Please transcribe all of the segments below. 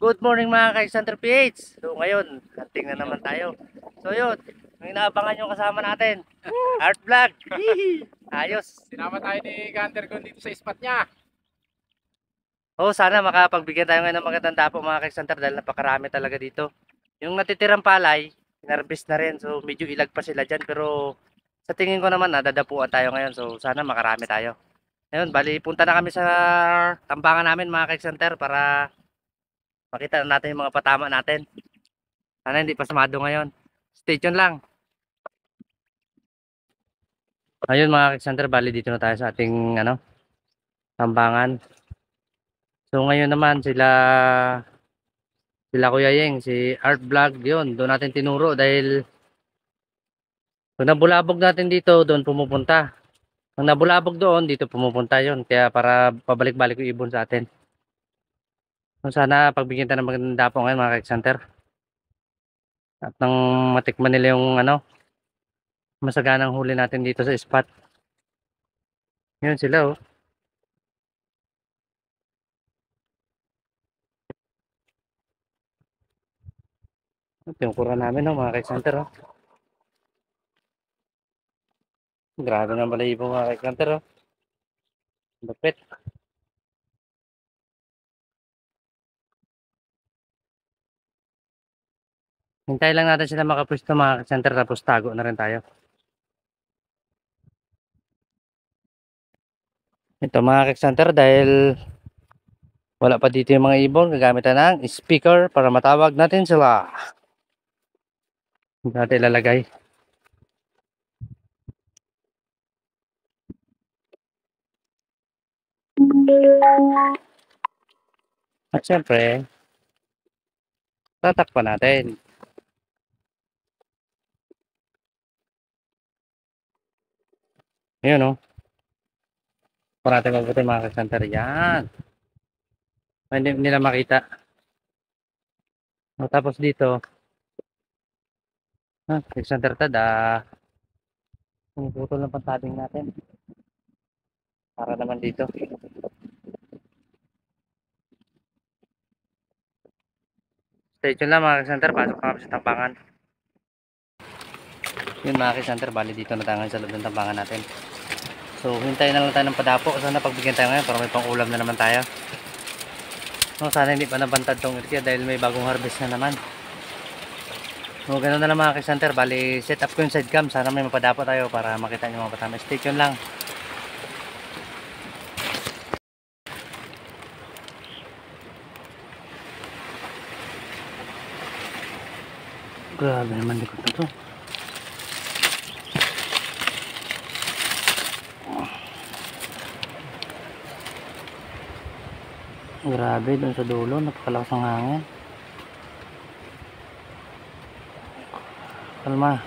Good morning mga ka-Center PH. So ngayon, hunting na naman tayo. So yun, yung inaabangan yung kasama natin. Art Vlog. Ayos. Sinama tayo ni Gunter dito sa spot niya. Oh, sana makapagbigyan tayo ngayon ng magandang dapo mga ka-Center dahil napakarami talaga dito. Yung natitirang palay, hinarvest na rin. So medyo ilag pa sila dyan. Pero sa tingin ko naman, nadadapuan tayo ngayon. So sana makarami tayo. Ngayon, bali punta na kami sa tambangan namin mga ka-Center para makita na natin yung mga patama natin. Sana hindi pasmado ngayon. Stay tuned lang. Ayun mga ka-Center, bali dito na tayo sa ating tambangan. So ngayon naman sila Kuya Yeng, si Art Vlog, yun, doon natin tinuro dahil pag nabulabog natin dito, doon pumupunta. Pag nabulabog doon, dito pumupunta yun. Kaya para pabalik-balik yung ibon sa atin. So sana pagbigyan tayo ng magandang dapo ngayon mga ka-Center. At nang matikman nila yung masaganang huli natin dito sa spot. Yun sila oh. Ito yung kura namin oh, mga ka-Center oh. Grabe ng balahibo mga ka-Center oh. Lupit. Hintay lang natin sila makapwesto mga ka-Center tapos tago na rin tayo. Ito mga ka-Center dahil wala pa dito yung mga ibon, gagamit na ng speaker para matawag natin sila. Hindi natin ilalagay. At syempre, tatakpan natin. Ayun o. Para natin mabuti mga ka-Center. Yan. Hindi nila makita. O, tapos dito, ka-Center tada. Putol ng pantading natin. Para naman dito. Stay tuned lang mga ka-Center. Pasok na kami sa tambangan. Yun mga ka-Center. Bali dito na tayo sa loob ng tambangan natin. So hintayin na lang tayo ng padapo. Sana pagbigyan tayo ngayon para may pang ulam na naman tayo. No, sana hindi pa nabantad tong area dahil may bagong harvest na naman. No, ganun na lang mga ka-Center. Bali set up ko yung side cam. Sana may mapadapo tayo para makita nyo mga patama. Stay tuned lang. Grabe naman likod na to. Grabe dun sa dulo, napakalakas ng hangin. Kalma.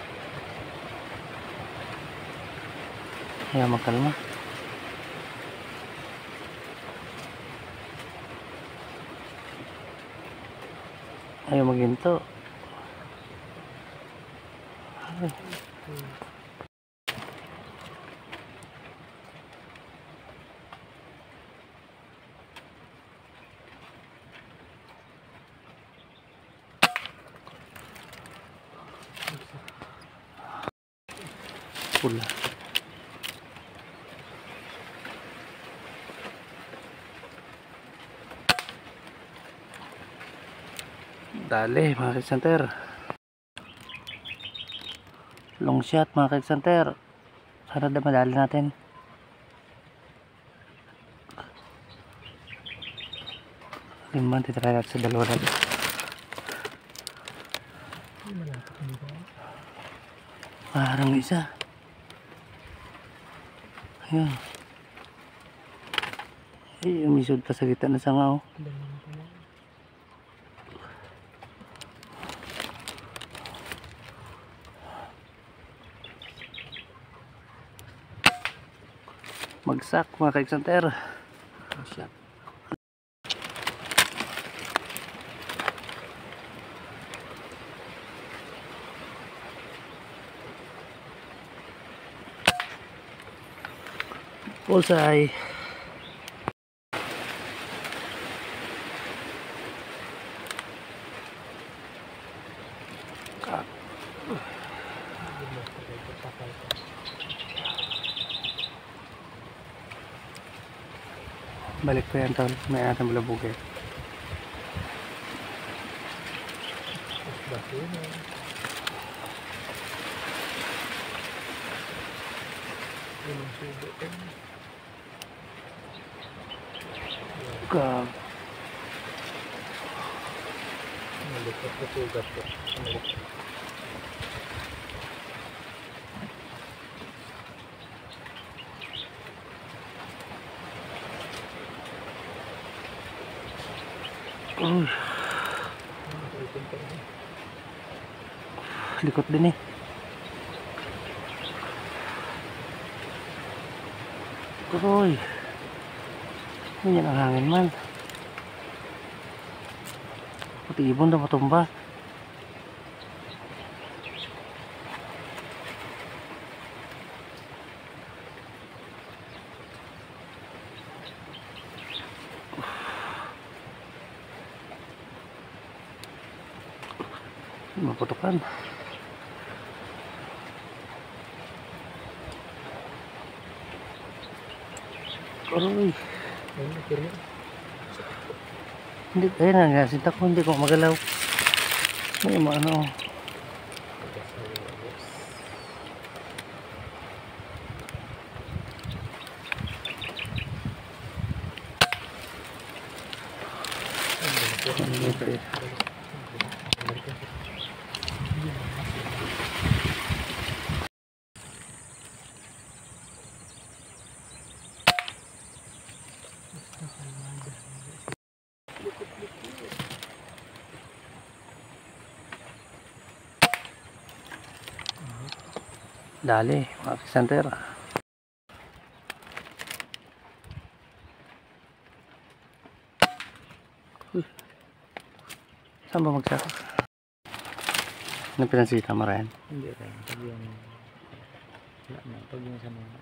Ayaw magkalma. Ayaw maghinto. Pula. Dali mga ka-Center. Long shot mga ka-Center. Sana na madali natin. Limang titry natin sa dalawa natin. Parang isa. Ayan. Ay, umisod pa sa gitna na sanga oh. Magsak mga ka-Center. Magsak. Bullseye. Balik ko yan tol, may atang bulabugin. Gag. Likot din eh. Uy. Yan ang hangin man. Pati ibon na matumba. Maputukan. Uy. Hindi, ayun nga, sinta ko hindi ko magalaw. Ay, ano. Dali, mga center. Saan ba magsak? Ano pinansita mo rin? Hindi rin. Pag yung... Wala na. Pag yung sa mga...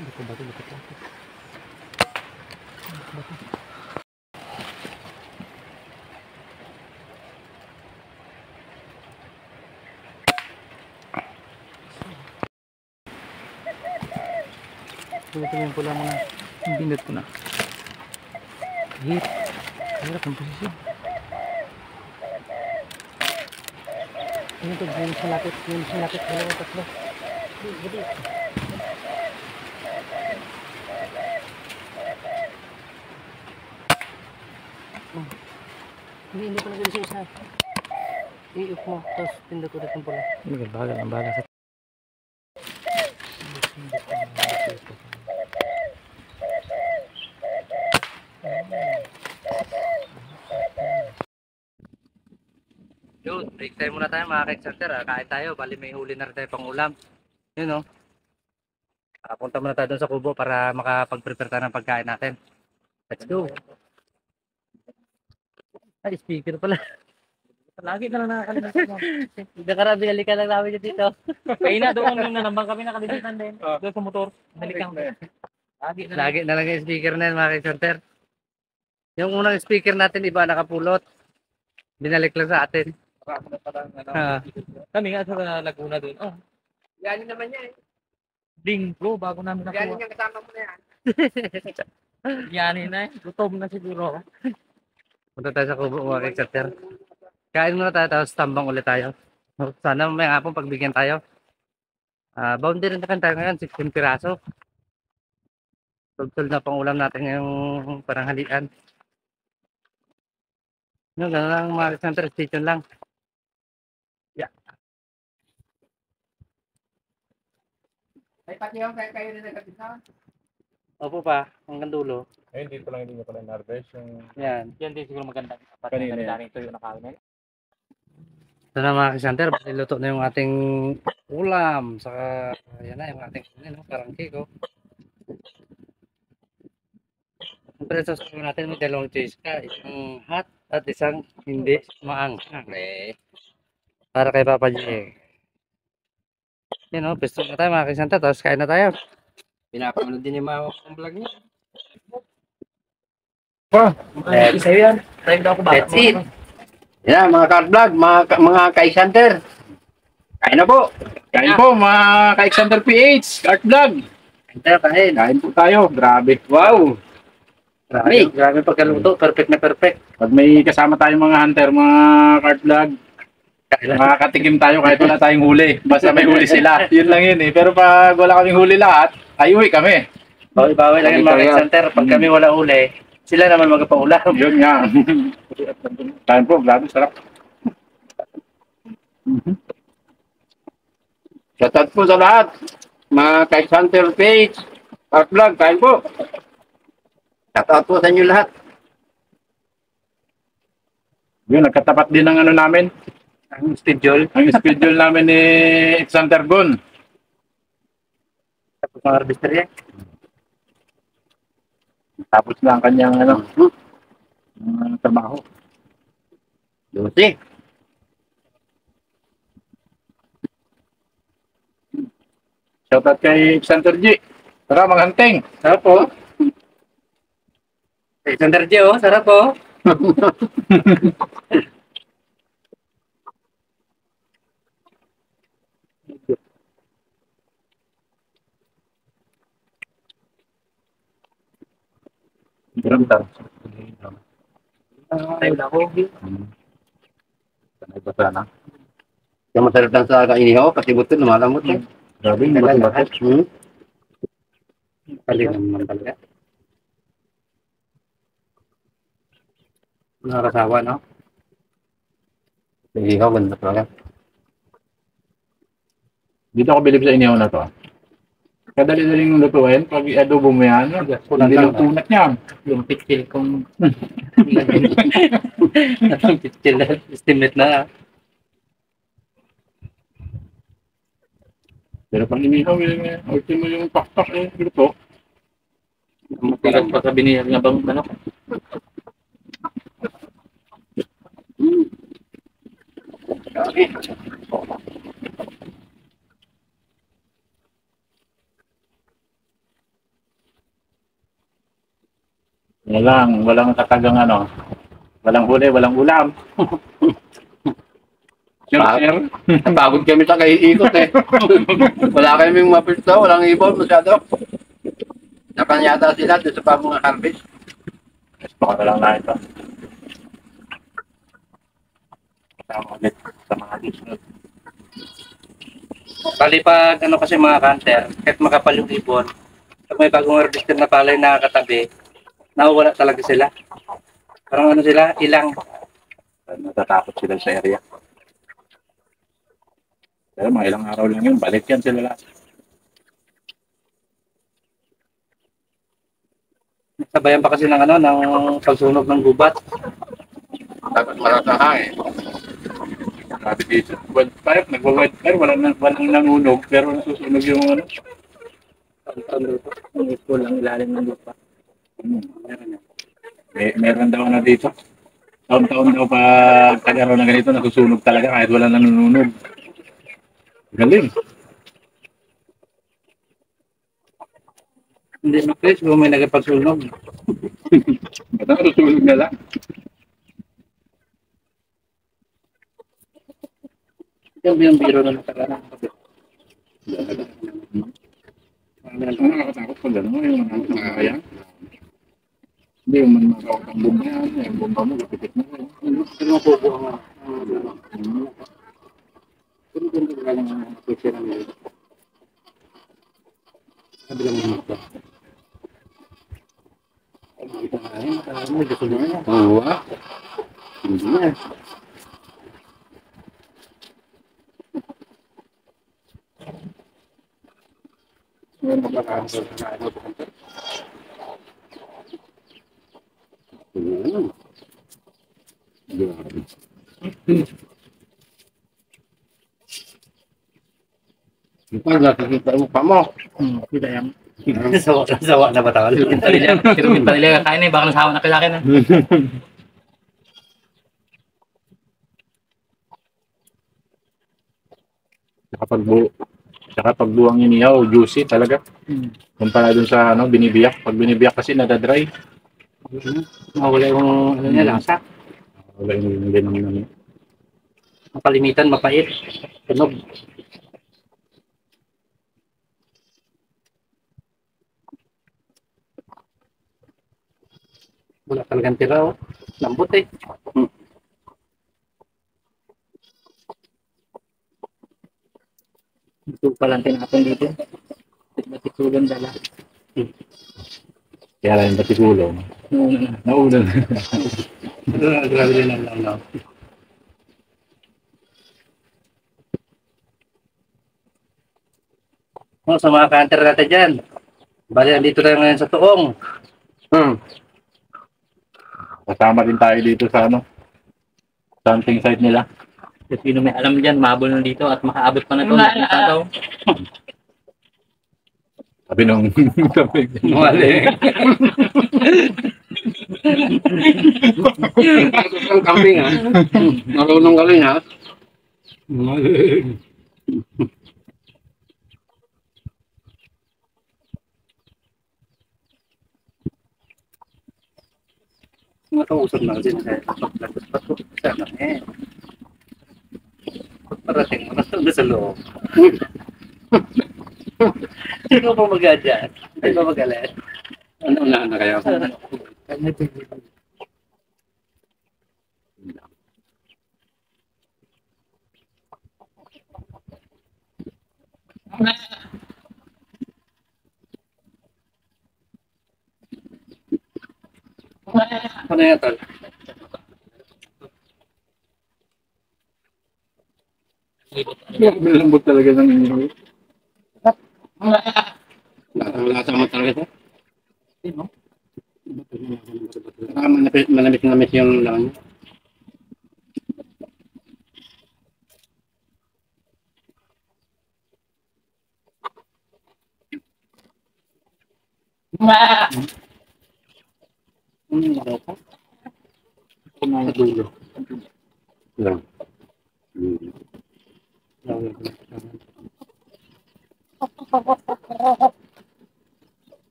Hindi ko bato. Tingin pula mo na. Binot ko na. Hirap ang posisyon. Tingin to, tingin sa lapit. Dalawa, tatlo. Gadi. Hindi pa nagano sa isa. I-up mo, tapos pindot ulit ng pula. Hindi ka bagal sa... Yun, break time muna tayo mga ka-center. Kain tayo, bali may huli na rin tayo pang ulam. Yun o. Punta muna tayo doon sa kubo para makapag-prepare tayo ng pagkain natin. Let's go. Ay, speaker pala. Lagi na lang nakakalimutan mo. Nakarami, halikan lang namin yun dito. Kaya na, doon na naman kami nakalimutan din. Doon sa motor. Halikan ko. Lagi na lang yung speaker na yun mga ka-center. Yung unang speaker natin, iba nakapulot. Binalik lang sa atin. Kami nga sa Laguna doon. Oh, Yan naman niya eh. ding bro, bago namin nakuha. Yan yung kasama mo na yan. Yanin na eh. Gutom na siguro. Punta tayo sa kubo mga ka-center. Kain muna tayo tapos tambang ulit tayo. Sana may hapon pagbigyan tayo. Boundary na kan tayo ngayon, 16 piraso. Tugtol na pang ulam natin ngayong paranghalian. Yun, gano'n lang mga ka-center, station lang. Yeah. Ay, pati yung kayo rin nagkabisa. Opo pa, hanggang dulo. Ayun, dito lang hindi nyo pala na-harvest yung... Yan. Yan din siguro maganda. Kanina yan. Daring tuyo na kain. Ito na mga ka-center, luto na yung ating ulam. Saka, yan na yung ating parang cake. Oh. Ang presos natin, may dalawang choice ka. Isang hot at isang hindi maanghang. Para kay Papa J. Yan o, pesto na tayo mga ka-center, tapos kain na tayo. Pinapanood din yung mga vlog niya. Isa yan. Time daw ako ba? That's it. Yan, mga ka-vlog, mga ka-Xander. Kain na po. Kain po, mga ka-Xander PH, Art Vlog. Kain. Kain po tayo, grabe. Wow. Grabe pagkaluto. Perfect na perfect. Pag may kasama tayong mga hunter, mga Art Vlog, makakatikim tayo kahit wala tayong huli. Basta may huli sila. Yun lang yun eh. Pero pag wala kaming huli lahat, ay uwi kami. Bawi-bawi lang yung mga center. Pag kami wala uli, sila naman magpaulam. Yun nga. Kain po, grabe, sarap. Shoutout po sa lahat. Mga ka-Xander page. Art vlog, kain po. Shoutout po sa inyo lahat. Yun, nagkatapat din ang ano namin. Ang schedule. Ang schedule namin ni Xander Gon. Tapos mga harvester yan. Tapos na ang kanyang ano, trabaho. Lucy. Shoutout kay Xander G. Tara, maghanteng. Sarap po. Center Gio, sarap po. Ganda. Tayo na ako. Sanay ba sana? Yung masarap lang sa kainihaw kasi buto lumalamot eh. Grabe, Tagal yung lahat. Kaling naman talaga. Nakakasawa, no? Inihaw, ganda talaga. Dito ako bilib sa inihaw na to. Kadali-daling lutuin. Pag i-adobo mo yan, hindi lang tunat niya. Yung pitchil kong... Yung pitchil na estimate na. Pero pag inihaw, ultimo yung pakpak eh, luto. Matigas pa sa biniyag nga bang manok. Walang katagang ano. Walang huli, walang ulam. Sir. Pagod kami sa kaiikot eh. Wala kaming mapista, walang ibon masyado. Nakanyata sila doon sa mga harvest. Baka na lang na ito. Kasama ulit sa mga listeners. Bali pag ano kasi mga hunter, kahit makapal yung ibon, pag may bagong harvester na palay na katabi, nawawala talaga sila. Parang ano sila, ilang. Natatakot sila sa area. Pero mga ilang araw lang yun, balik yan sila lahat. Sabayan pa kasi ng ano, ng pagsunog ng gubat. Tapos marasahang eh. Sabi dito, wildfire, nagwa-wildfire, walang nanunog, pero nasusunog yung ano. Taon-taon dito. Ang school ang ilalim ng lupa. Meron daw na dito. Taon-taon daw pag kagaro na ganito, nasusunog talaga kahit wala nanunog. Galing. Hindi na Chris, kung may nagpagsunog. Ba't nasusunog na lang? Yung biro na nakaraan. Ano nakakatakot pag gano'n, yung nakakaya? Hindi, yung manakakot ang bomba yan, yung bomba mo, kapitid mo. Pero mapupo ang pero ganda ka lang ang picture ng mga sabi lang mga ito. Ay, makita nga rin, makarami, gusto na yan. Oo ah. Hindi na. Meron pa ba sa ano po kanto? Ito, nakikita mo pa mo. Kita yan. Sawa na ba tawal? Kirumin pa nila kakain eh. Baka nasawa na kayo sa akin eh. Saka pag buwang inihaw, juicy talaga. Kumpara dun sa ano, binibiyak. Pag binibiyak kasi nadadry. Mawala yung ano niya, lasa. Wala yung ganun naman. Makalimitan, mapait. Tunog. Wala talagang tira, oh. Lambot eh. Ito pa lang tinapon dito. Matikulan dala. Kaya lang yung patikulong. Nauna na. Grabe din ang lang. Oh, sa mga kanter natin dyan. Bali, andito na ngayon sa Tuong. Kasama din tayo dito sa ano. Hunting site nila. Kung sino may alam dyan, mahabol na dito at makaabot pa na ito. Nakita daw. Sabi nung mali. Ang camping ha. Marunong ka rin ha. Matausap na din sa pato. Sana eh. Parating mo na sa loob. Sino pa mag-adyan? Sino pa mag-alas? Ano na kaya? Ano yan, tol? Malambot talaga ng inyo. Lasa mo talaga ito. Manamit yung laman niya. Ano pa? Sa dulo. Lang.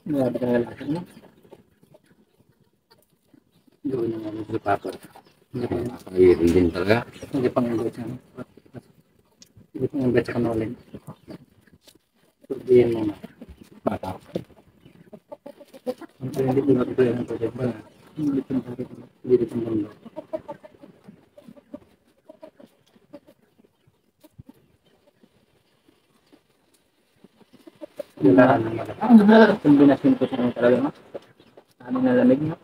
Grabe ka lalaki, no? Doon na nga sa papa. Nakakahirin din talaga. Hindi pang ulit siya. Hindi pang ulit siya kanolin. Sabihin mo na. Bata. Hindi ko na ito yung project ba? Hindi ko na ito. Hindi ko na ito. Kombinasyon ko siya talaga. No? Ano na lamig no?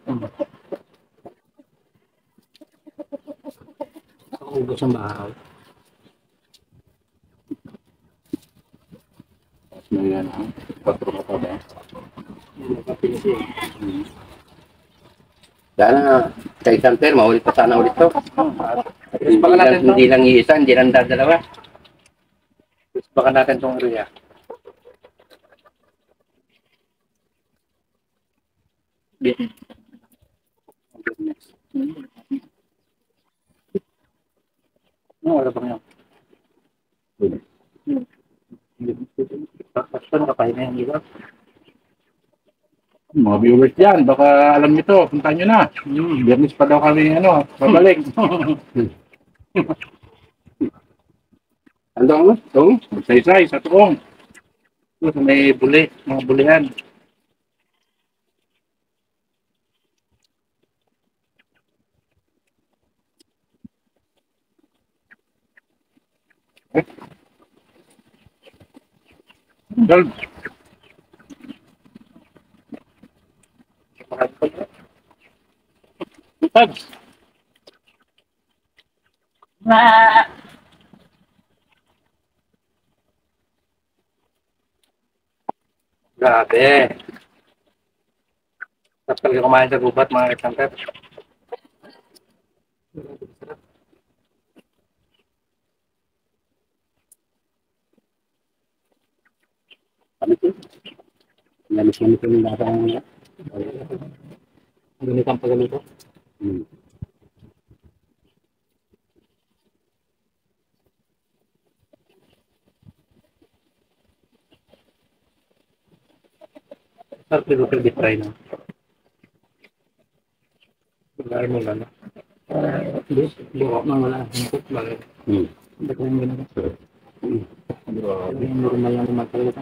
Ubos ang bahaw. May ano. Patro ka pa ba? Sana sa isang pair, maulit pa sana ulit to. Baka natin to. Hindi lang iisa, hindi lang dalawa. Baka natin itong area. Wala pa ngayon. Pasyon, kapahin na yung iba. Mga viewers dyan, baka alam nyo to. Punta nyo na. Biyernes pa daw kami ano, babalik. Ano mo? Ito? Magsaysay sa Tuong. Ito, may buli, mga bulihan. Dol, Pag! Grabe. Tapos talaga kumain sa gubat mga kasamper. Namis namin ito ng lasa ng mga. Ganito ang paggalito. Sarap nito deep fry na. Wala mo lang. Buka mo wala. Bakit? Hindi ko yung ginagawa. Normal lang naman talaga.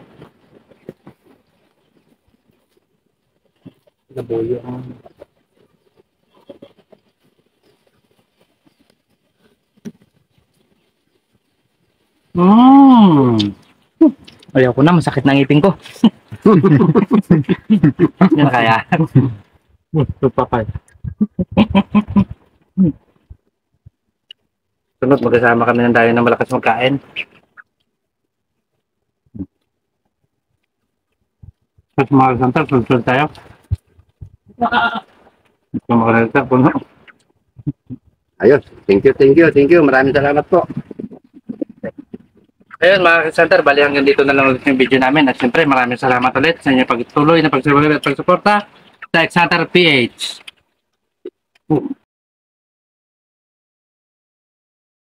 Laboyo ang... Ayaw ko na, masakit na ngipin ko. Yan kaya. Ito pa pa. Sunod, magkasama kami ng dayo na malakas magkain. Tapos mga Santa, sulsul tayo. Mga Santa, puno. Ayos. Thank you. Maraming salamat po. Ayun mga center, bali hanggang dito na lang ulit yung video namin. At syempre maraming salamat ulit sa inyong pagtuloy na pagsubaybay at pagsuporta sa X-Hunter PH.